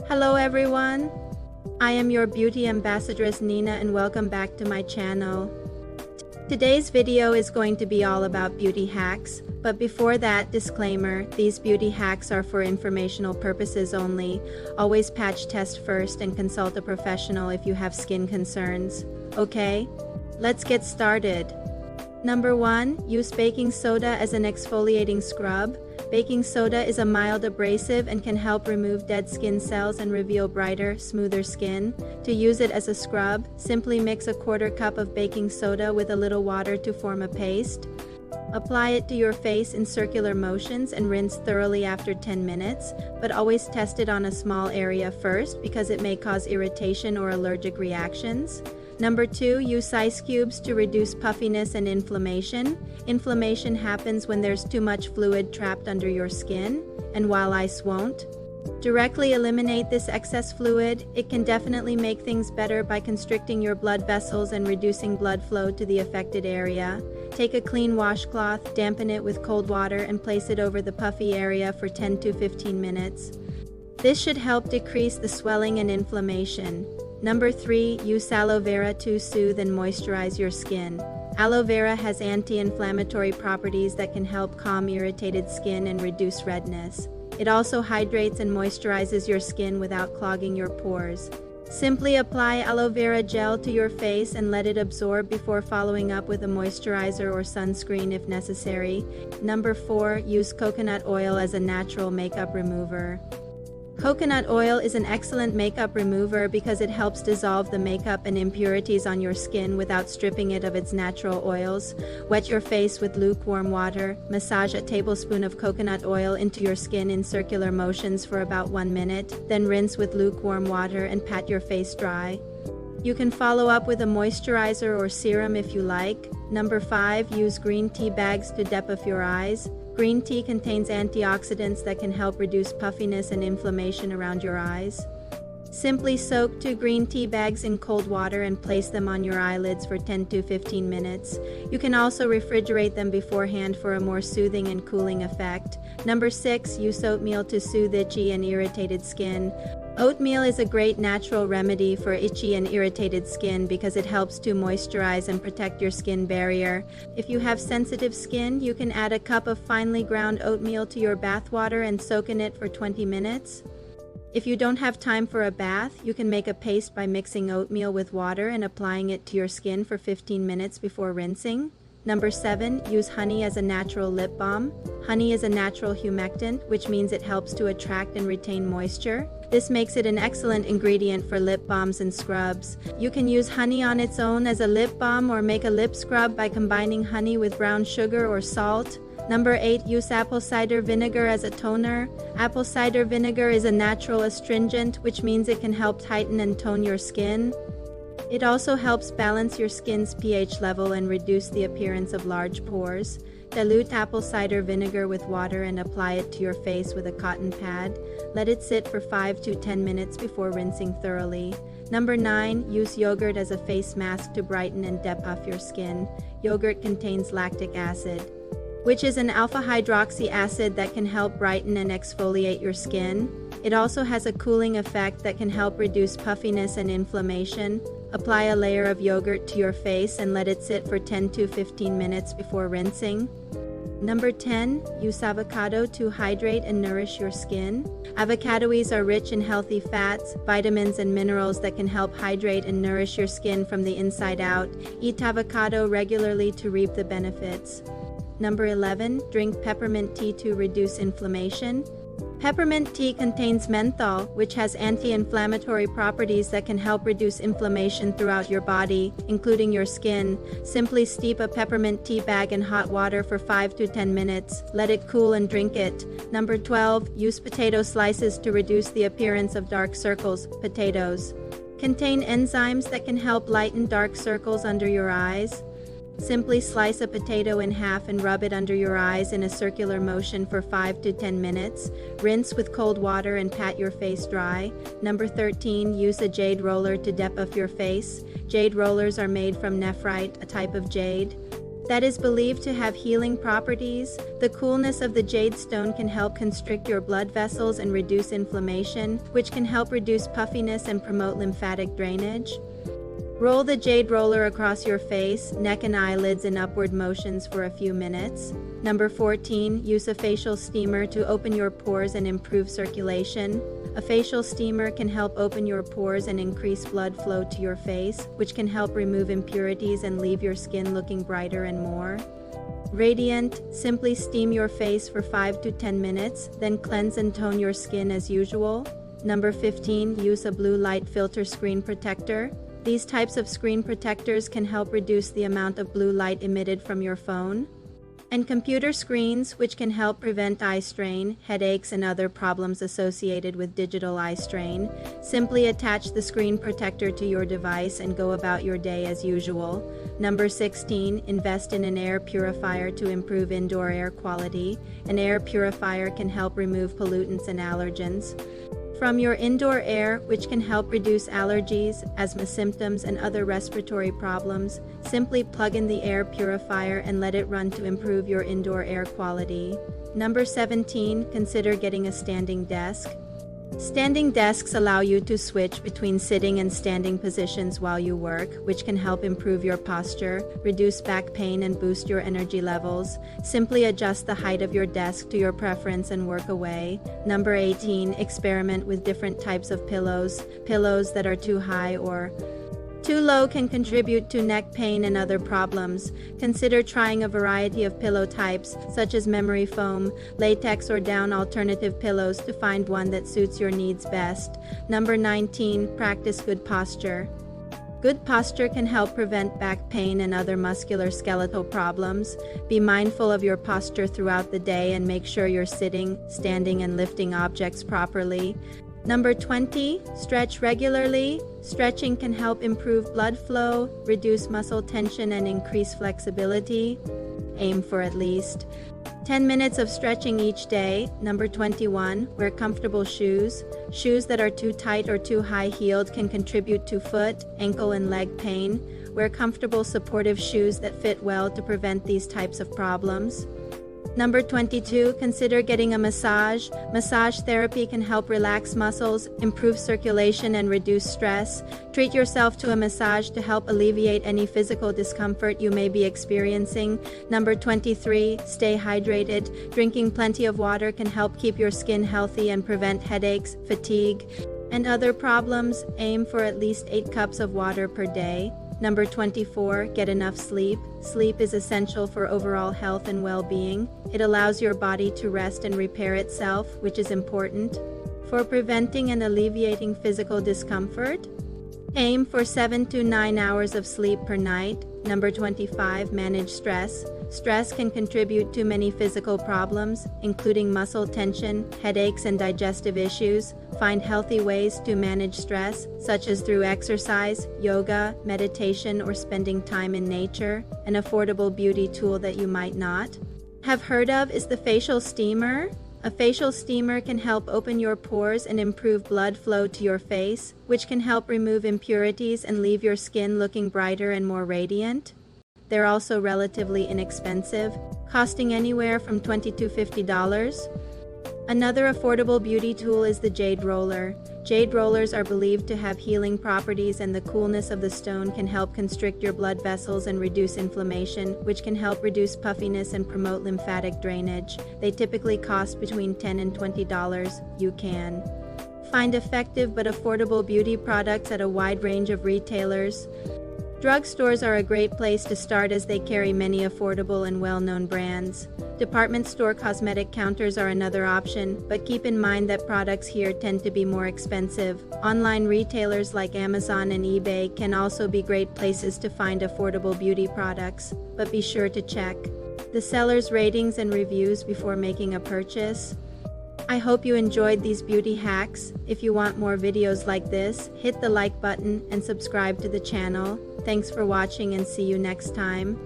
Hello everyone, I am your beauty ambassadress Nina and welcome back to my channel. Today's video is going to be all about beauty hacks, but before that, disclaimer, these beauty hacks are for informational purposes only. Always patch test first and consult a professional if you have skin concerns. Okay, let's get started. Number 1, use baking soda as an exfoliating scrub. Baking soda is a mild abrasive and can help remove dead skin cells and reveal brighter, smoother skin. To use it as a scrub, simply mix a quarter cup of baking soda with a little water to form a paste. Apply it to your face in circular motions and rinse thoroughly after 10 minutes, but always test it on a small area first because it may cause irritation or allergic reactions. Number 2, use ice cubes to reduce puffiness and inflammation. Inflammation happens when there's too much fluid trapped under your skin, and while ice won't directly eliminate this excess fluid, it can definitely make things better by constricting your blood vessels and reducing blood flow to the affected area. Take a clean washcloth, dampen it with cold water, and place it over the puffy area for 10 to 15 minutes. This should help decrease the swelling and inflammation. Number 3, use aloe vera to soothe and moisturize your skin. Aloe vera has anti-inflammatory properties that can help calm irritated skin and reduce redness. It also hydrates and moisturizes your skin without clogging your pores. Simply apply aloe vera gel to your face and let it absorb before following up with a moisturizer or sunscreen if necessary. Number 4, use coconut oil as a natural makeup remover. Coconut oil is an excellent makeup remover because it helps dissolve the makeup and impurities on your skin without stripping it of its natural oils. Wet your face with lukewarm water, massage a tablespoon of coconut oil into your skin in circular motions for about 1 minute, then rinse with lukewarm water and pat your face dry. You can follow up with a moisturizer or serum if you like. Number 5, use green tea bags to depuff your eyes. Green tea contains antioxidants that can help reduce puffiness and inflammation around your eyes. Simply soak 2 green tea bags in cold water and place them on your eyelids for 10 to 15 minutes. You can also refrigerate them beforehand for a more soothing and cooling effect. Number 6, use oatmeal to soothe itchy and irritated skin. Oatmeal is a great natural remedy for itchy and irritated skin because it helps to moisturize and protect your skin barrier. If you have sensitive skin, you can add a cup of finely ground oatmeal to your bath water and soak in it for 20 minutes. If you don't have time for a bath, you can make a paste by mixing oatmeal with water and applying it to your skin for 15 minutes before rinsing. Number 7, use honey as a natural lip balm. Honey is a natural humectant, which means it helps to attract and retain moisture. This makes it an excellent ingredient for lip balms and scrubs. You can use honey on its own as a lip balm or make a lip scrub by combining honey with brown sugar or salt. Number 8, use apple cider vinegar as a toner. Apple cider vinegar is a natural astringent, which means it can help tighten and tone your skin. It also helps balance your skin's pH level and reduce the appearance of large pores. Dilute apple cider vinegar with water and apply it to your face with a cotton pad. Let it sit for 5 to 10 minutes before rinsing thoroughly. Number 9, use yogurt as a face mask to brighten and depuff your skin. Yogurt contains lactic acid, which is an alpha hydroxy acid that can help brighten and exfoliate your skin. It also has a cooling effect that can help reduce puffiness and inflammation. Apply a layer of yogurt to your face and let it sit for 10 to 15 minutes before rinsing. Number 10, use avocado to hydrate and nourish your skin. Avocados are rich in healthy fats, vitamins, and minerals that can help hydrate and nourish your skin from the inside out. Eat avocado regularly to reap the benefits. Number 11, drink peppermint tea to reduce inflammation. Peppermint tea contains menthol, which has anti-inflammatory properties that can help reduce inflammation throughout your body, including your skin. Simply steep a peppermint tea bag in hot water for 5 to 10 minutes. Let it cool and drink it. Number 12, use potato slices to reduce the appearance of dark circles. Potatoes contain enzymes that can help lighten dark circles under your eyes. Simply slice a potato in half and rub it under your eyes in a circular motion for 5 to 10 minutes. Rinse with cold water and pat your face dry. Number 13, use a jade roller to depuff your face. Jade rollers are made from nephrite, a type of jade. that is believed to have healing properties. The coolness of the jade stone can help constrict your blood vessels and reduce inflammation, which can help reduce puffiness and promote lymphatic drainage. Roll the jade roller across your face, neck and eyelids in upward motions for a few minutes. Number 14, use a facial steamer to open your pores and improve circulation. A facial steamer can help open your pores and increase blood flow to your face, which can help remove impurities and leave your skin looking brighter and more radiant. Simply steam your face for 5 to 10 minutes, then cleanse and tone your skin as usual. Number 15, use a blue light filter screen protector. These types of screen protectors can help reduce the amount of blue light emitted from your phone and computer screens, which can help prevent eye strain, headaches, and other problems associated with digital eye strain. Simply attach the screen protector to your device and go about your day as usual. Number 16, invest in an air purifier to improve indoor air quality. An air purifier can help remove pollutants and allergens from your indoor air, which can help reduce allergies, asthma symptoms, and other respiratory problems. Simply plug in the air purifier and let it run to improve your indoor air quality. Number 17, consider getting a standing desk. Standing desks allow you to switch between sitting and standing positions while you work, which can help improve your posture, reduce back pain, and boost your energy levels. Simply adjust the height of your desk to your preference and work away. Number 18, experiment with different types of pillows. Pillows that are too high or too low can contribute to neck pain and other problems. Consider trying a variety of pillow types, such as memory foam, latex, or down alternative pillows to find one that suits your needs best. Number 19, practice good posture. Good posture can help prevent back pain and other musculoskeletal problems. Be mindful of your posture throughout the day and make sure you're sitting, standing, and lifting objects properly. Number 20, stretch regularly. Stretching can help improve blood flow, reduce muscle tension, and increase flexibility. Aim for at least 10 minutes of stretching each day. Number 21, wear comfortable shoes. Shoes that are too tight or too high-heeled can contribute to foot, ankle, and leg pain. Wear comfortable, supportive shoes that fit well to prevent these types of problems. Number 22, consider getting a massage. Massage therapy can help relax muscles, improve circulation, and reduce stress. Treat yourself to a massage to help alleviate any physical discomfort you may be experiencing. Number 23, stay hydrated. Drinking plenty of water can help keep your skin healthy and prevent headaches, fatigue, and other problems. Aim for at least 8 cups of water per day. Number 24, get enough sleep. Sleep is essential for overall health and well-being. It allows your body to rest and repair itself, which is important for preventing and alleviating physical discomfort. Aim for 7 to 9 hours of sleep per night. Number 25, manage stress. Stress can contribute to many physical problems, including muscle tension, headaches, and digestive issues. Find healthy ways to manage stress, such as through exercise, yoga, meditation, or spending time in nature. An affordable beauty tool that you might not have heard of is the facial steamer. A facial steamer can help open your pores and improve blood flow to your face, which can help remove impurities and leave your skin looking brighter and more radiant. They're also relatively inexpensive, costing anywhere from $20 to $50. Another affordable beauty tool is the jade roller. Jade rollers are believed to have healing properties, and the coolness of the stone can help constrict your blood vessels and reduce inflammation, which can help reduce puffiness and promote lymphatic drainage. They typically cost between $10 and $20. You can find effective but affordable beauty products at a wide range of retailers. Drugstores are a great place to start as they carry many affordable and well-known brands. Department store cosmetic counters are another option, but keep in mind that products here tend to be more expensive. Online retailers like Amazon and eBay can also be great places to find affordable beauty products, but be sure to check the seller's ratings and reviews before making a purchase. I hope you enjoyed these beauty hacks. If you want more videos like this, hit the like button and subscribe to the channel. Thanks for watching and see you next time.